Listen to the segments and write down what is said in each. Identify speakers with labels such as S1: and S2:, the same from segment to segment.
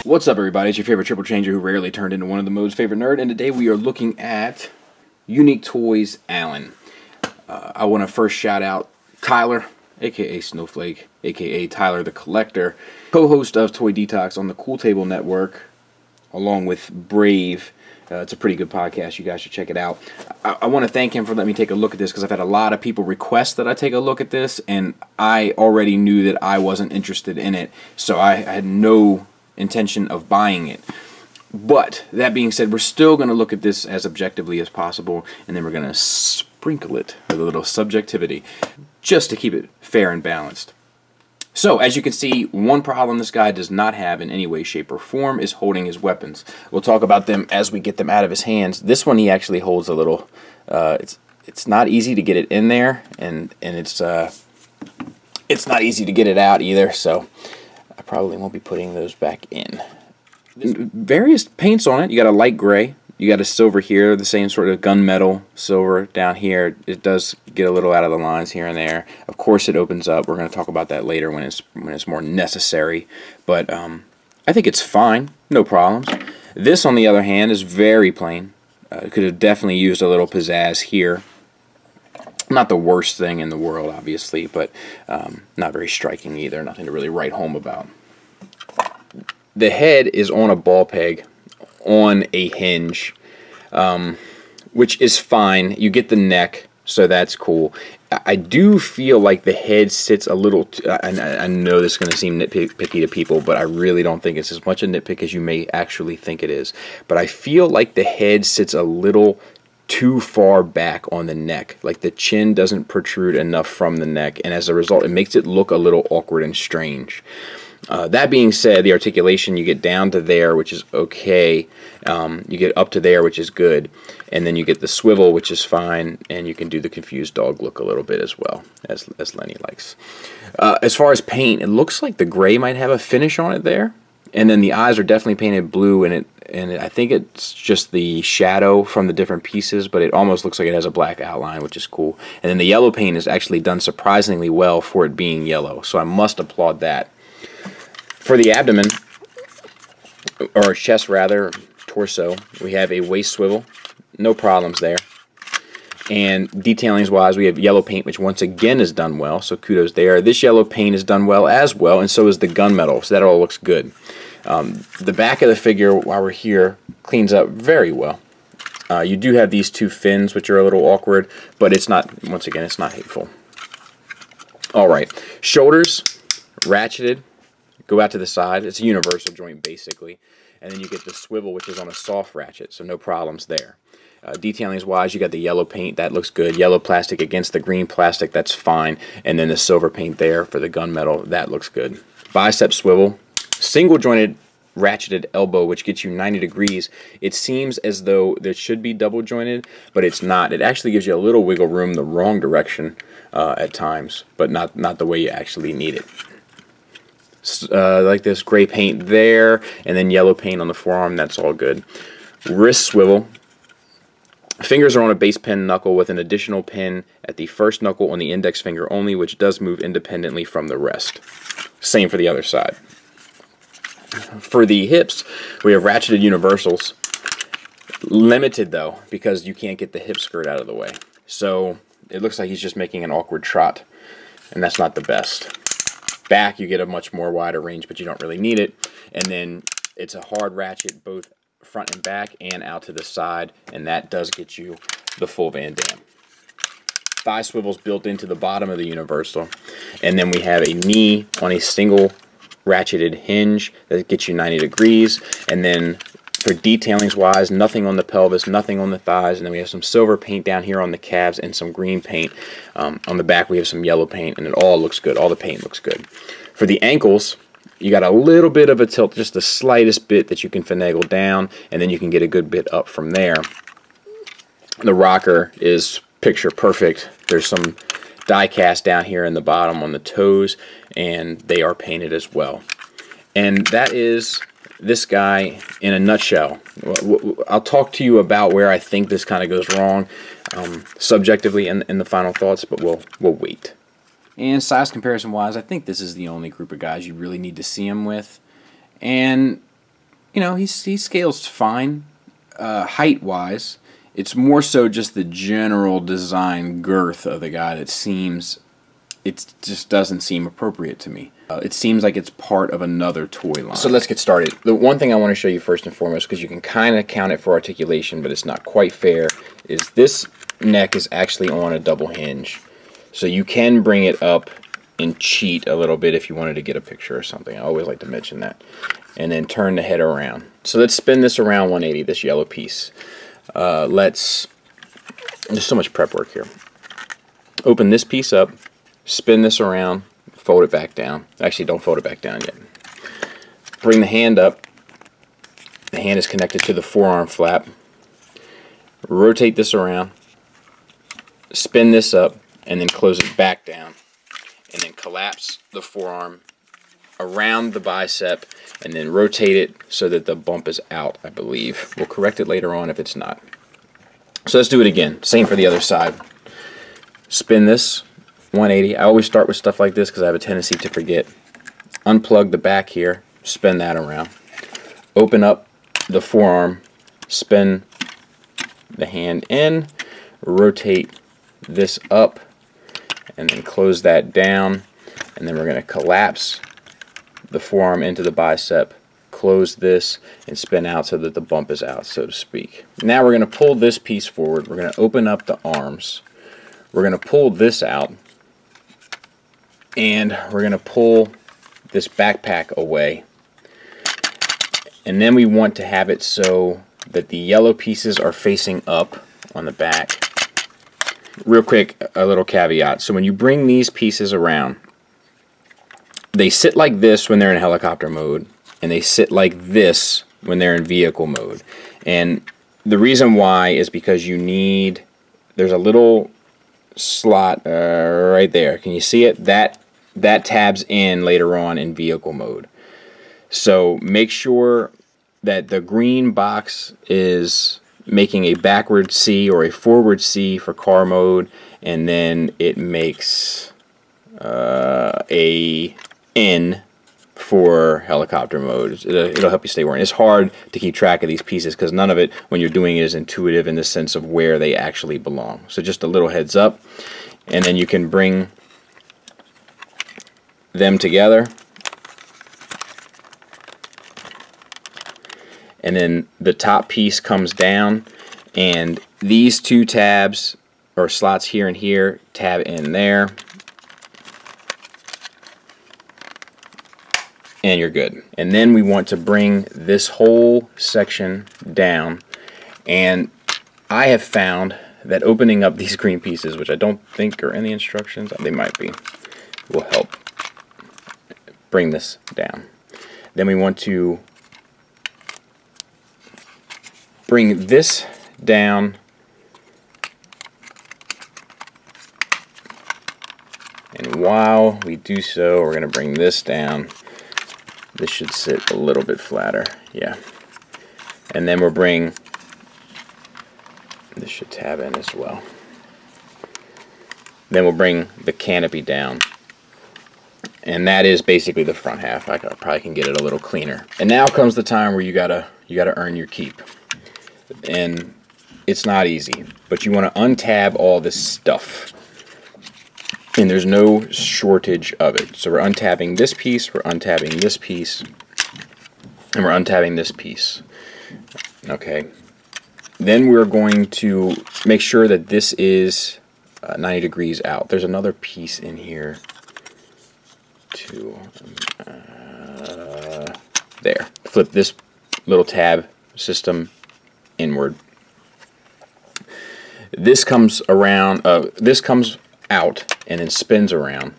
S1: What's up, everybody? It's your favorite triple changer who rarely turned into one of the mode's favorite nerd, and today we are looking at Unique Toys Alan. I want to first shout out Tyler, aka Snowflake, aka Tyler the Collector, co-host of Toy Detox on the Cool Table Network, along with Brave. It's a pretty good podcast. You guys should check it out. I want to thank him for letting me take a look at this, because I've had a lot of people request that I take a look at this, and I already knew that I wasn't interested in it, so I had no intention of buying it. But that being said, we're still going to look at this as objectively as possible, and then we're going to sprinkle it with a little subjectivity just to keep it fair and balanced. So, as you can see, one problem this guy does not have in any way, shape, or form is holding his weapons. We'll talk about them as we get them out of his hands. This one he actually holds a little. It's not easy to get it in there, and it's not easy to get it out either. So I probably won't be putting those back in. Various paints on it. You got a light gray. You got a silver here, the same sort of gunmetal silver down here. It does get a little out of the lines here and there. Of course, it opens up. We're going to talk about that later when it's more necessary. But I think it's fine, no problems. This, on the other hand, is very plain. Could have definitely used a little pizzazz here. Not the worst thing in the world, obviously, but not very striking either. Nothing to really write home about. The head is on a ball peg on a hinge, which is fine. You get the neck, so that's cool. I do feel like the head sits a little I know this is going to seem nitpicky to people, but I really don't think it's as much a nitpick as you may actually think it is. But I feel like the head sits a little too far back on the neck. Like the chin doesn't protrude enough from the neck, and as a result it makes it look a little awkward and strange. That being said, the articulation, you get down to there, which is okay. You get up to there, which is good. And then you get the swivel, which is fine. And you can do the confused dog look a little bit as well, as Lenny likes. As far as paint, it looks like the gray might have a finish on it there. And then the eyes are definitely painted blue, and I think it's just the shadow from the different pieces, but it almost looks like it has a black outline, which is cool. And then the yellow paint is actually done surprisingly well for it being yellow. So I must applaud that. For the abdomen, or chest rather, torso, we have a waist swivel. No problems there. And detailings-wise, we have yellow paint, which once again is done well, so kudos there. This yellow paint is done well as well, and so is the gunmetal, so that all looks good. The back of the figure, while we're here, cleans up very well. You do have these two fins, which are a little awkward, but it's not, once again, it's not hateful. Alright, shoulders, ratcheted. Go out to the side. It's a universal joint, basically. And then you get the swivel, which is on a soft ratchet, so no problems there. Detailings-wise, you got the yellow paint. That looks good. Yellow plastic against the green plastic. That's fine. And then the silver paint there for the gunmetal. That looks good. Bicep swivel. Single-jointed ratcheted elbow, which gets you 90 degrees. It seems as though there should be double-jointed, but it's not. It actually gives you a little wiggle room the wrong direction at times, but not the way you actually need it. Like this gray paint there, and then yellow paint on the forearm. That's all good. Wrist swivel. Fingers are on a base pin knuckle with an additional pin at the first knuckle on the index finger only, which does move independently from the rest. Same for the other side. For the hips, we have ratcheted universals. Limited though, because you can't get the hip skirt out of the way. So it looks like he's just making an awkward trot, and that's not the best. Back, you get a much more wider range, but you don't really need it. And then it's a hard ratchet both front and back and out to the side, and that does get you the full Van Damme. Thigh swivels built into the bottom of the universal, and then we have a knee on a single ratcheted hinge that gets you 90 degrees, and then for detailings wise, nothing on the pelvis, nothing on the thighs, and then we have some silver paint down here on the calves and some green paint. On the back we have some yellow paint, and it all looks good. All the paint looks good. For the ankles, you got a little bit of a tilt, just the slightest bit that you can finagle down, and then you can get a good bit up from there. The rocker is picture perfect. There's some die cast down here in the bottom on the toes, and they are painted as well. And that is this guy in a nutshell. I'll talk to you about where I think this kind of goes wrong subjectively in the final thoughts, but we'll wait. And size comparison wise, I think this is the only group of guys you really need to see him with. And you know, he scales fine. Height-wise, it's more so just the general design girth of the guy that seems, it just doesn't seem appropriate to me. It seems like it's part of another toy line. So let's get started. The one thing I want to show you first and foremost, because you can kind of count it for articulation, but it's not quite fair, is this neck is actually on a double hinge. So you can bring it up and cheat a little bit if you wanted to get a picture or something. I always like to mention that. And then turn the head around. So let's spin this around 180, this yellow piece. There's so much prep work here. Open this piece up, spin this around, fold it back down. Actually, don't fold it back down yet. Bring the hand up. The hand is connected to the forearm flap. Rotate this around, spin this up, and then close it back down. And then collapse the forearm around the bicep, and then rotate it so that the bump is out, I believe. We'll correct it later on if it's not. So let's do it again. Same for the other side. Spin this 180. I always start with stuff like this because I have a tendency to forget. Unplug the back here, spin that around. Open up the forearm, spin the hand in, rotate this up, and then close that down. And then we're going to collapse the forearm into the bicep, close this, and spin out so that the bump is out, so to speak. Now we're going to pull this piece forward. We're going to open up the arms. We're going to pull this out, and we're going to pull this backpack away. And then we want to have it so that the yellow pieces are facing up on the back. Real quick, a little caveat. So when you bring these pieces around, they sit like this when they're in helicopter mode, and they sit like this when they're in vehicle mode. And the reason why is because you need, there's a little slot right there. Can you see it? That tabs in later on in vehicle mode. So make sure that the green box is making a backward C or a forward C for car mode, and then it makes a N for helicopter mode. It'll help you stay working. It's hard to keep track of these pieces because none of it, when you're doing it, is intuitive in the sense of where they actually belong. So just a little heads up, and then you can bring them together, and then the top piece comes down, and these two tabs or slots here and here tab in there, and you're good. And then we want to bring this whole section down, and I have found that opening up these green pieces, which I don't think are in the instructions, they might be, will help bring this down. Then we want to bring this down and while we do so, we're going to bring this down. This should sit a little bit flatter, yeah. And then we'll bring, this should tab in as well. Then we'll bring the canopy down. And that is basically the front half. I probably can get it a little cleaner. And now comes the time where you gotta earn your keep. And it's not easy, but you want to untab all this stuff. And there's no shortage of it. So we're untabbing this piece, we're untabbing this piece, and we're untabbing this piece. Okay. Then we're going to make sure that this is 90 degrees out. There's another piece in here too. There. Flip this little tab system inward. This comes around, this comes out and then spins around.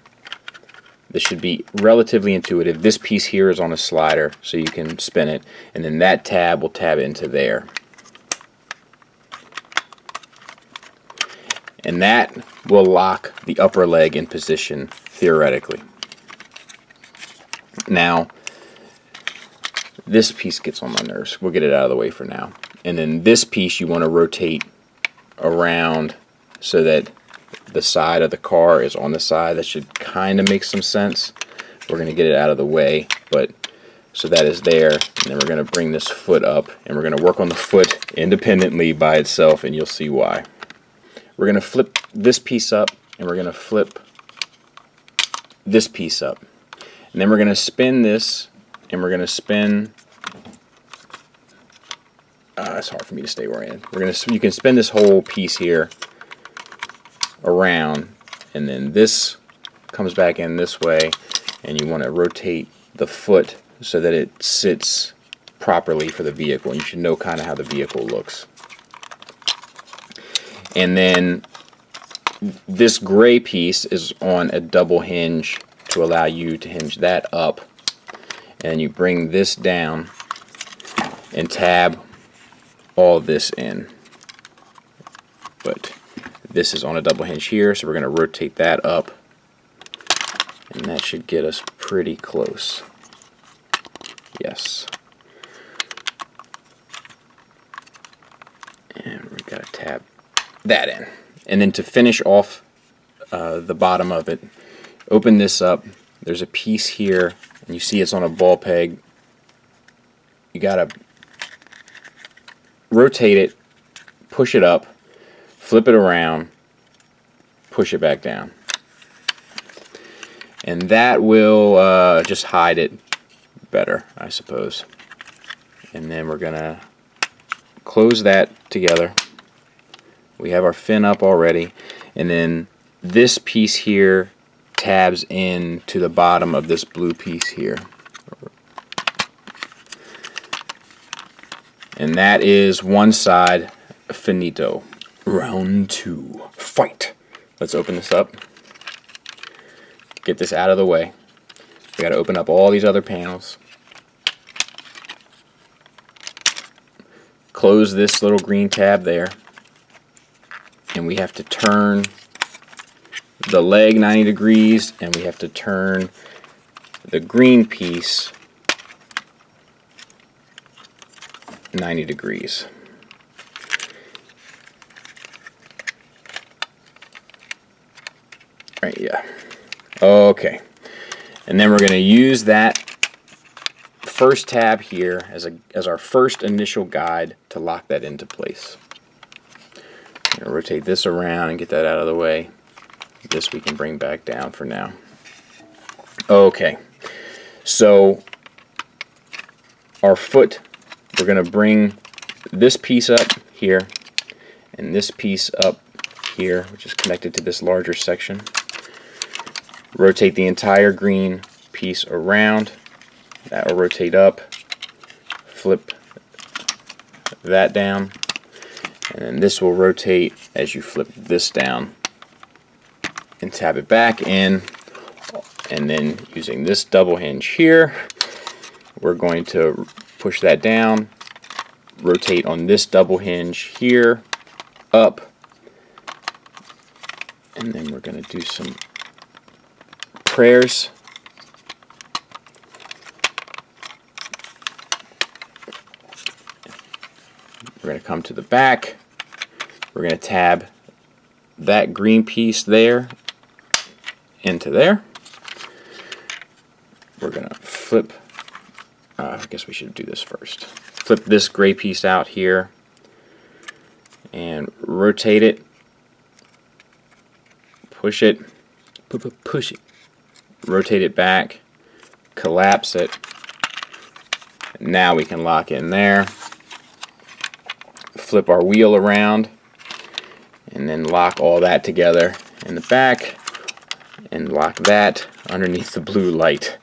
S1: This should be relatively intuitive. This piece here is on a slider, so you can spin it, and then that tab will tab into there. And that will lock the upper leg in position, theoretically. Now, this piece gets on my nerves. We'll get it out of the way for now. And then this piece you want to rotate around so that the side of the car is on the side. That should kind of make some sense. We're going to get it out of the way, but So that is there, and then we're going to bring this foot up, and we're going to work on the foot independently by itself, and you'll see why. We're going to flip this piece up, and we're going to flip this piece up. And then we're going to spin this, and we're going to spin... it's hard for me to stay oriented. You can spin this whole piece here around, and then this comes back in this way, and you want to rotate the foot so that it sits properly for the vehicle. And you should know kind of how the vehicle looks. And then this gray piece is on a double hinge to allow you to hinge that up, and you bring this down and tab all this in. But this is on a double hinge here, so we're going to rotate that up, and that should get us pretty close. Yes. And we've got to tab that in. And then to finish off the bottom of it, open this up. There's a piece here, and you see it's on a ball peg. You got to rotate it, push it up, flip it around, push it back down. And that will just hide it better, I suppose. And then we're going to close that together. We have our fin up already, and then this piece here tabs in to the bottom of this blue piece here. And that is one side finito. Round 2. Fight! Let's open this up. Get this out of the way. We got to open up all these other panels. Close this little green tab there. And we have to turn the leg 90 degrees, and we have to turn the green piece 90 degrees. Right, yeah. Okay. And then we're going to use that first tab here as our first initial guide to lock that into place. I'm going to rotate this around and get that out of the way. This we can bring back down for now. Okay. So our foot, we're going to bring this piece up here and this piece up here, which is connected to this larger section. Rotate the entire green piece around. That will rotate up. Flip that down. And then this will rotate as you flip this down. And tab it back in. And then using this double hinge here, we're going to push that down. Rotate on this double hinge here. Up. And then we're going to do some prayers. We're going to come to the back. We're going to tab that green piece there into there. We're going to flip, I guess we should do this first. Flip this gray piece out here and rotate it. Push it. Push it. Rotate it back. Collapse it. Now we can lock in there. Flip our wheel around and then lock all that together in the back and lock that underneath the blue light.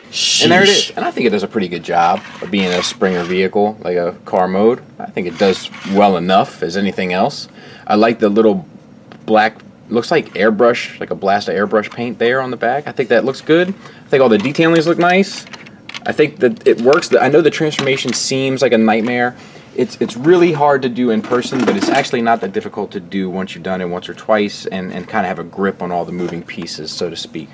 S1: Sheesh. And there it is. And I think it does a pretty good job of being a Springer vehicle, like a car mode. I think it does well enough as anything else. I like the little black, looks like airbrush, like a blast of airbrush paint there on the back. I think that looks good. I think all the detailings look nice. I think that it works. I know the transformation seems like a nightmare. It's really hard to do in person, but it's actually not that difficult to do once you've done it once or twice and kind of have a grip on all the moving pieces, so to speak.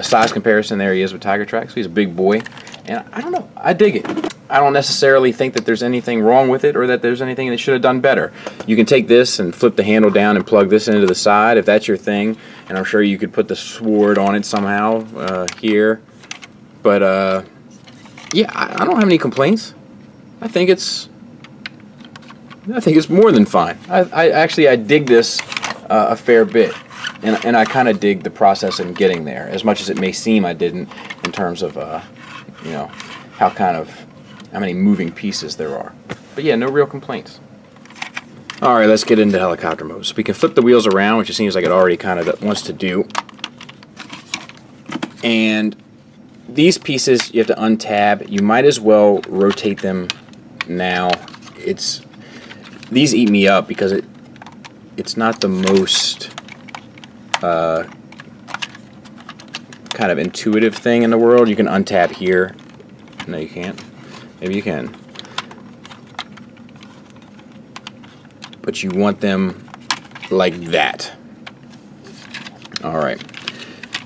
S1: Size comparison, there he is with Tiger Track, so he's a big boy, and I don't know, I dig it. I don't necessarily think that there's anything wrong with it or that there's anything they should have done better. You can take this and flip the handle down and plug this into the side if that's your thing, and I'm sure you could put the sword on it somehow here, but yeah, I don't have any complaints. I think it's more than fine. I actually dig this a fair bit, and I kind of dig the process in getting there. As much as it may seem I didn't, in terms of you know, how many moving pieces there are. But yeah, no real complaints. All right, let's get into helicopter mode. So we can flip the wheels around, which it seems like it already kind of wants to do. And these pieces you have to untab. You might as well rotate them now. These eat me up because it's not the most kind of intuitive thing in the world. You can untab here. No, you can't. Maybe you can. But you want them like that. Alright.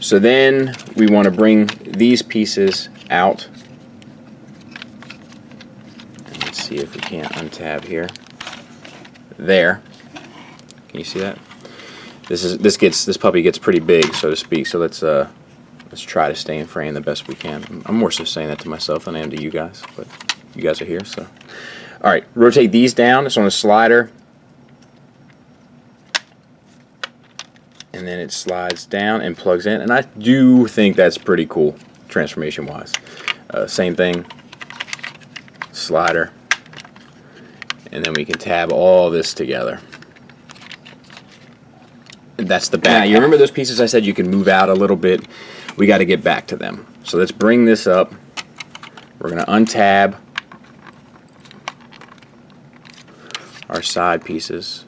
S1: So then we want to bring these pieces out. And let's see if we can't untab here. There. Can you see that? This puppy gets pretty big, so to speak. So let's try to stay in frame the best we can. I'm more so saying that to myself than I am to you guys, but you guys are here, so. Alright, rotate these down. It's on a slider. And then it slides down and plugs in, and I do think that's pretty cool transformation wise. Same thing, slider, and then we can tab all this together. And that's the back. Now, you remember those pieces I said you can move out a little bit? We got to get back to them. So let's bring this up. We're going to untab our side pieces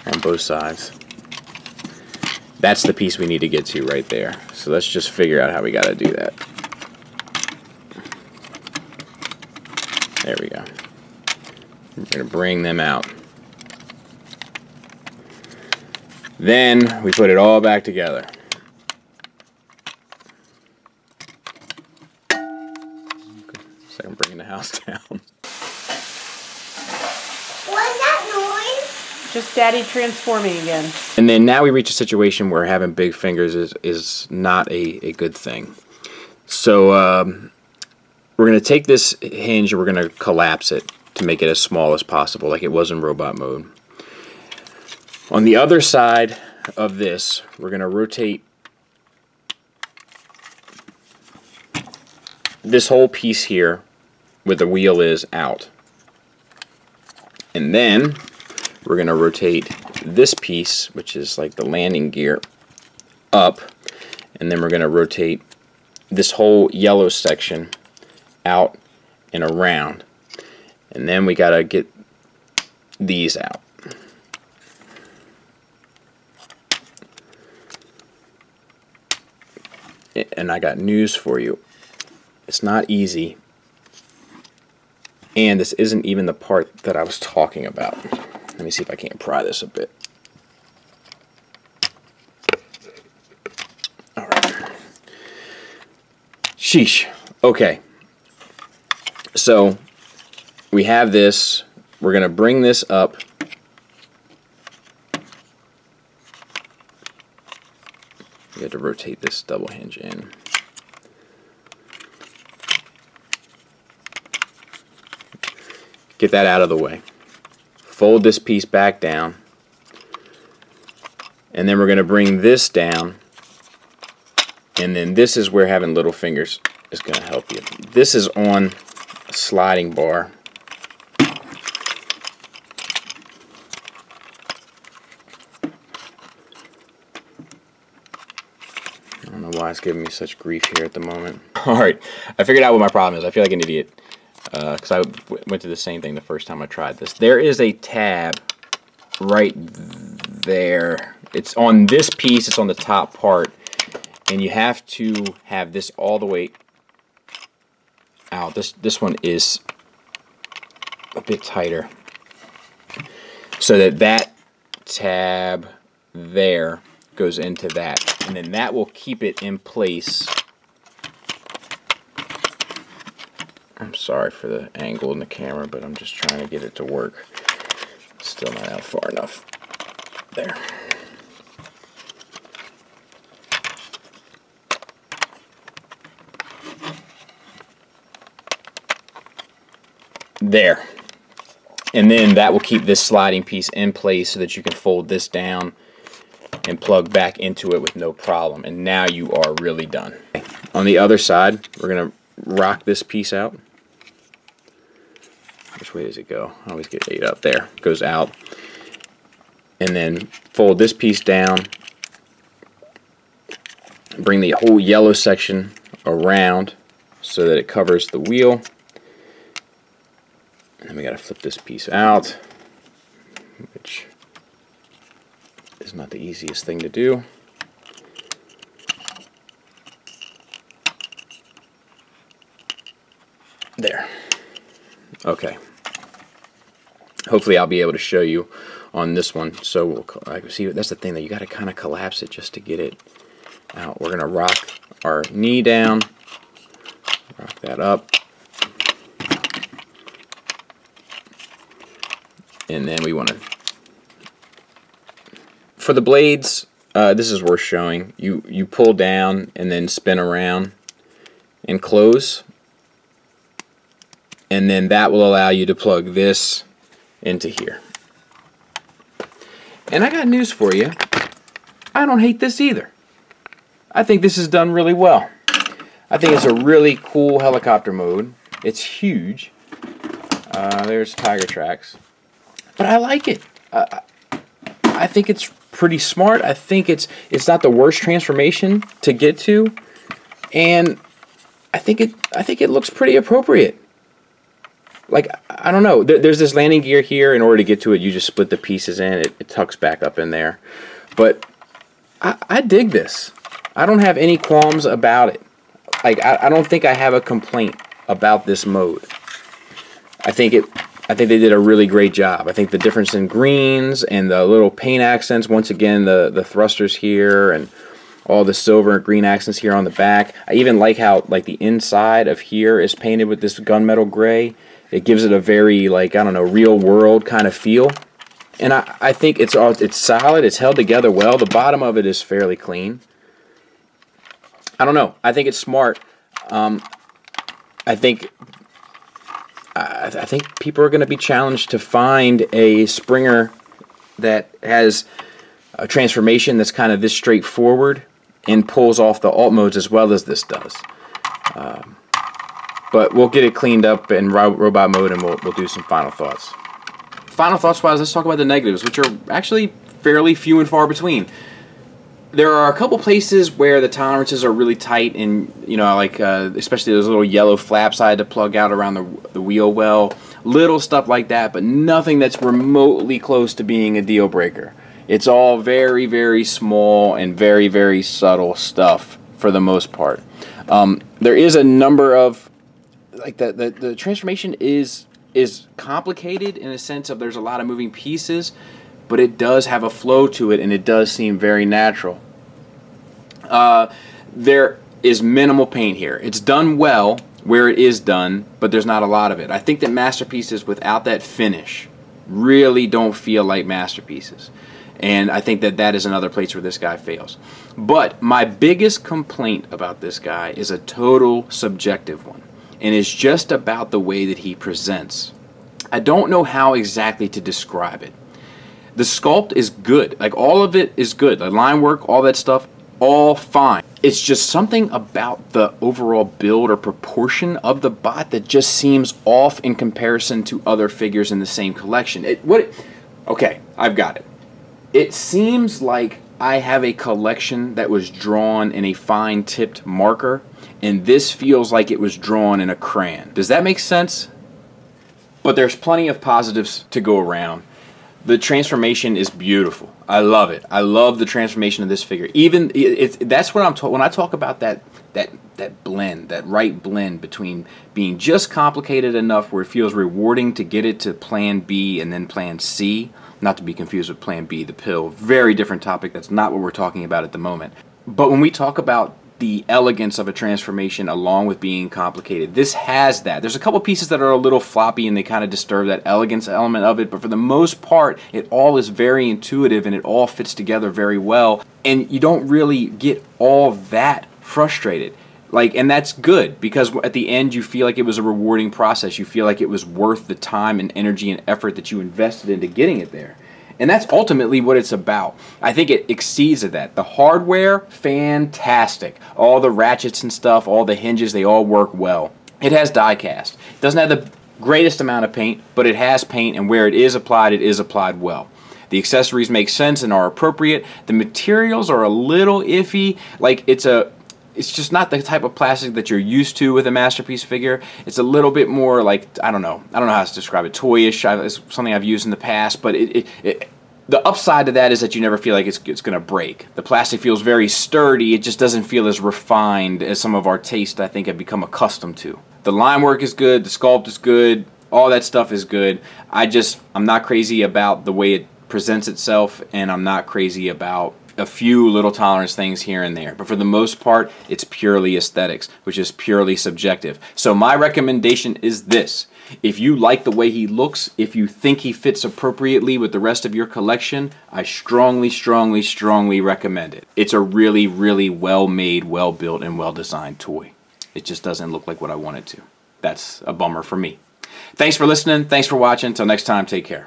S1: on both sides. That's the piece we need to get to right there. So let's just figure out how we got to do that. There we go. We're going to bring them out. Then we put it all back together. It's like I'm bringing the house down.
S2: What's that noise? Just Daddy transforming again.
S1: And then now we reach a situation where having big fingers is not a good thing. So we're going to take this hinge and we're going to collapse it to make it as small as possible, like it was in robot mode. On the other side of this, we're going to rotate this whole piece here where the wheel is out. And then we're going to rotate this piece, which is like the landing gear, up. And then we're going to rotate this whole yellow section out and around. And then we got to get these out. And I got news for you. It's not easy. And this isn't even the part that I was talking about. Let me see if I can't pry this a bit. Alright. Sheesh. Okay. So, we have this. We're going to bring this up. We have to rotate this double hinge in. Get that out of the way. Fold this piece back down. And then we're going to bring this down. And then this is where having little fingers is going to help you. This is on a sliding bar. I don't know why it's giving me such grief here at the moment. Alright, I figured out what my problem is. I feel like an idiot. Because I went to the same thing the first time I tried this. There is a tab right there. It's on this piece, it's on the top part. And you have to have this all the way out. This one is a bit tighter. So that tab there goes into that. And then that will keep it in place. I'm sorry for the angle in the camera, but I'm just trying to get it to work. Still not out far enough. There. There. And then that will keep this sliding piece in place so that you can fold this down and plug back into it with no problem. And now you are really done. On the other side, we're going to rock this piece out. Which way does it go? I always get 8 up there. It goes out. And then fold this piece down. Bring the whole yellow section around so that it covers the wheel. And then we got to flip this piece out, which is not the easiest thing to do. There. Okay. Hopefully I'll be able to show you on this one. So we'll see, that's the thing, that you got to kind of collapse it just to get it out. We're going to rock our knee down, rock that up, and then we want to, for the blades, this is worth showing. You pull down and then spin around and close, and then that will allow you to plug this into here. And I got news for you. I don't hate this either. I think this is done really well. I think it's a really cool helicopter mode. It's huge. There's tiger tracks. But I like it. I think it's pretty smart. I think it's not the worst transformation to get to, and I think it looks pretty appropriate. Like, I don't know. There's this landing gear here. In order to get to it, you just split the pieces in. It tucks back up in there. But I dig this. I don't have any qualms about it. Like, I don't think I have a complaint about this mode. I think they did a really great job. I think the difference in greens and the little paint accents, once again, the thrusters here and all the silver and green accents here on the back. I even like how, like, the inside of here is painted with this gunmetal gray. It gives it a very, like, I don't know, real world kind of feel. And I think it's solid. It's held together well. The bottom of it is fairly clean. I don't know. I think it's smart. I think people are going to be challenged to find a Springer that has a transformation that's kind of this straightforward and pulls off the alt modes as well as this does. But we'll get it cleaned up in robot mode, and we'll do some final thoughts. Final thoughts wise, let's talk about the negatives, which are actually fairly few and far between. There are a couple places where the tolerances are really tight, and, you know, like especially those little yellow flaps I had to plug out around the wheel well. Little stuff like that, but nothing that's remotely close to being a deal breaker. It's all very, very small and very, very subtle stuff for the most part. There is a number of, like, the transformation is complicated in a sense of there's a lot of moving pieces, but it does have a flow to it, and it does seem very natural. There is minimal paint here. It's done well where it is done, but there's not a lot of it. I think that masterpieces without that finish really don't feel like masterpieces. And I think that that is another place where this guy fails. But my biggest complaint about this guy is a total subjective one, and it's just about the way that he presents. I don't know how exactly to describe it. The sculpt is good. Like, all of it is good. The line work, all that stuff, all fine. It's just something about the overall build or proportion of the bot that just seems off in comparison to other figures in the same collection. Okay, I've got it. It seems like I have a collection that was drawn in a fine-tipped marker, and this feels like it was drawn in a crayon. Does that make sense? But there's plenty of positives to go around. The transformation is beautiful. I love it. I love the transformation of this figure. Even that's what I'm talking when I talk about that blend, that right blend between being just complicated enough where it feels rewarding to get it to Plan B and then Plan C, not to be confused with Plan B, the pill. Very different topic. That's not what we're talking about at the moment. But when we talk about the elegance of a transformation along with being complicated, this has that. There's a couple pieces that are a little floppy and they kind of disturb that elegance element of it, but for the most part it all is very intuitive and it all fits together very well, and you don't really get all that frustrated. Like, and that's good, because at the end you feel like it was a rewarding process. You feel like it was worth the time and energy and effort that you invested into getting it there. And that's ultimately what it's about. I think it exceeds at that. The hardware, fantastic. All the ratchets and stuff, all the hinges, they all work well. It has die cast. It doesn't have the greatest amount of paint, but it has paint, and where it is applied well. The accessories make sense and are appropriate. The materials are a little iffy. Like, it's just not the type of plastic that you're used to with a Masterpiece figure. It's a little bit more like, I don't know how to describe it, toyish. It's something I've used in the past, but the upside to that is that you never feel like it's going to break. The plastic feels very sturdy. It just doesn't feel as refined as some of our taste, I think, have become accustomed to. The line work is good. The sculpt is good. All that stuff is good. I'm not crazy about the way it presents itself, and I'm not crazy about a few little tolerance things here and there, but for the most part it's purely aesthetics, which is purely subjective. So my recommendation is this: if you like the way he looks, if you think he fits appropriately with the rest of your collection, I strongly recommend it. It's a really, really well made, well built, and well designed toy. It just doesn't look like what I want it to. That's a bummer for me. Thanks for listening, thanks for watching. Until next time, take care.